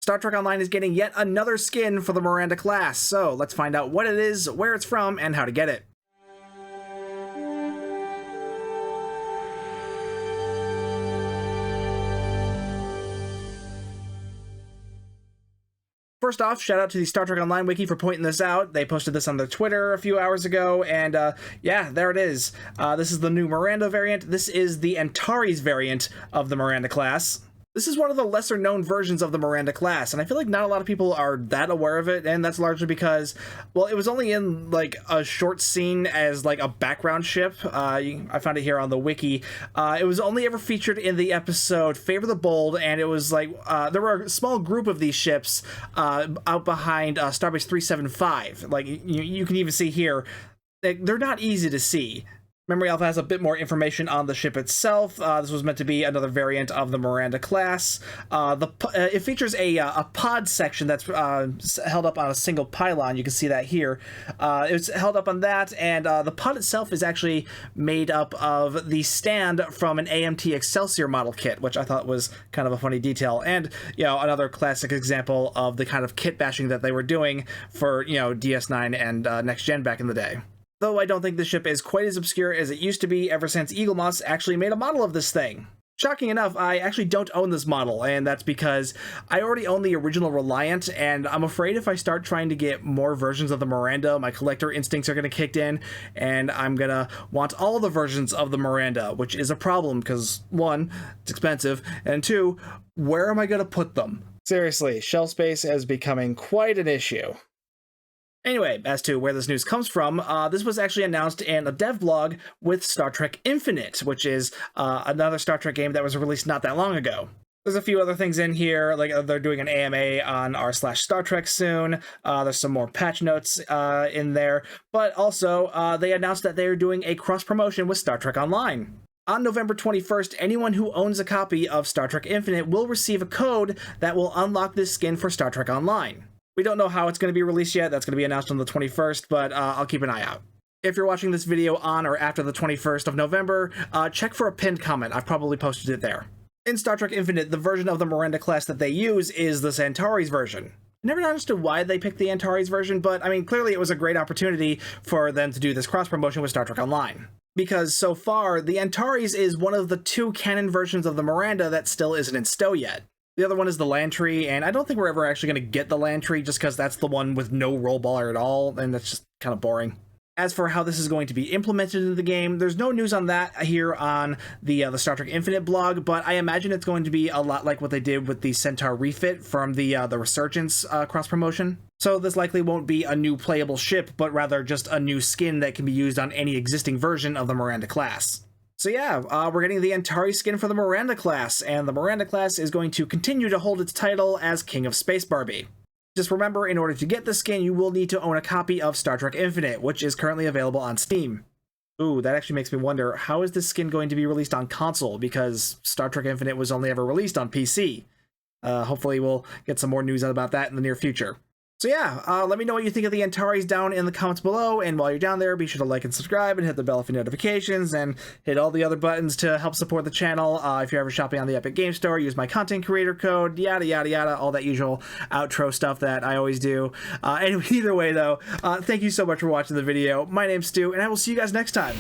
Star Trek Online is getting yet another skin for the Miranda class, so let's find out what it is, where it's from, and how to get it. First off, shout out to the Star Trek Online wiki for pointing this out. They posted this on their Twitter a few hours ago, and yeah, there it is. This is the new Miranda variant. This is the Antares variant of the Miranda class. This is one of the lesser known versions of the Miranda class, and I feel like not a lot of people are that aware of it, and that's largely because, well, it was only in like a short scene as like a background ship. I found it here on the wiki. It was only ever featured in the episode Favor the Bold, and it was like there were a small group of these ships out behind Starbase 375. Like you can even see here, they're not easy to see. Memory Alpha has a bit more information on the ship itself. This was meant to be another variant of the Miranda class. It features a pod section that's held up on a single pylon. You can see that here. It's held up on that, and the pod itself is actually made up of the stand from an AMT Excelsior model kit, which I thought was kind of a funny detail. And, you know, another classic example of the kind of kit bashing that they were doing for, you know, DS9 and Next Gen back in the day. Though I don't think the ship is quite as obscure as it used to be ever since Eaglemoss actually made a model of this thing. Shocking enough, I actually don't own this model, and that's because I already own the original Reliant, and I'm afraid if I start trying to get more versions of the Miranda, my collector instincts are going to kick in, and I'm going to want all the versions of the Miranda, which is a problem because, one, it's expensive, and two, where am I going to put them? Seriously, shelf space is becoming quite an issue. Anyway, as to where this news comes from, this was actually announced in a dev blog with Star Trek Infinite, which is another Star Trek game that was released not that long ago. There's a few other things in here, like they're doing an AMA on r/Star Trek soon. There's some more patch notes in there, but also they announced that they are doing a cross-promotion with Star Trek Online. On November 21st, anyone who owns a copy of Star Trek Infinite will receive a code that will unlock this skin for Star Trek Online. We don't know how it's going to be released yet. That's going to be announced on the 21st, but I'll keep an eye out. If you're watching this video on or after the 21st of November, check for a pinned comment. I've probably posted it there. In Star Trek Infinite, the version of the Miranda class that they use is the Antares version. I never understood why they picked the Antares version, but I mean, clearly it was a great opportunity for them to do this cross-promotion with Star Trek Online. Because so far, the Antares is one of the two canon versions of the Miranda that still isn't in stow yet. The other one is the Lantry, and I don't think we're ever actually going to get the Lantry just because that's the one with no roll baller at all, and that's just kind of boring. As for how this is going to be implemented in the game, there's no news on that here on the Star Trek Infinite blog, but I imagine it's going to be a lot like what they did with the Centaur refit from the Resurgence cross-promotion. So this likely won't be a new playable ship, but rather just a new skin that can be used on any existing version of the Miranda class. So yeah, we're getting the Antares skin for the Miranda class, and the Miranda class is going to continue to hold its title as King of Space Barbie. Just remember, in order to get the skin, you will need to own a copy of Star Trek Infinite, which is currently available on Steam. Ooh, that actually makes me wonder, how is this skin going to be released on console, because Star Trek Infinite was only ever released on PC? Hopefully we'll get some more news about that in the near future. So yeah, let me know what you think of the Antares down in the comments below, and while you're down there, be sure to like and subscribe and hit the bell for notifications, and hit all the other buttons to help support the channel. If you're ever shopping on the Epic Game Store, use my content creator code, yada yada yada, all that usual outro stuff that I always do. Anyway, either way though, thank you so much for watching the video. My name's Stu, and I will see you guys next time.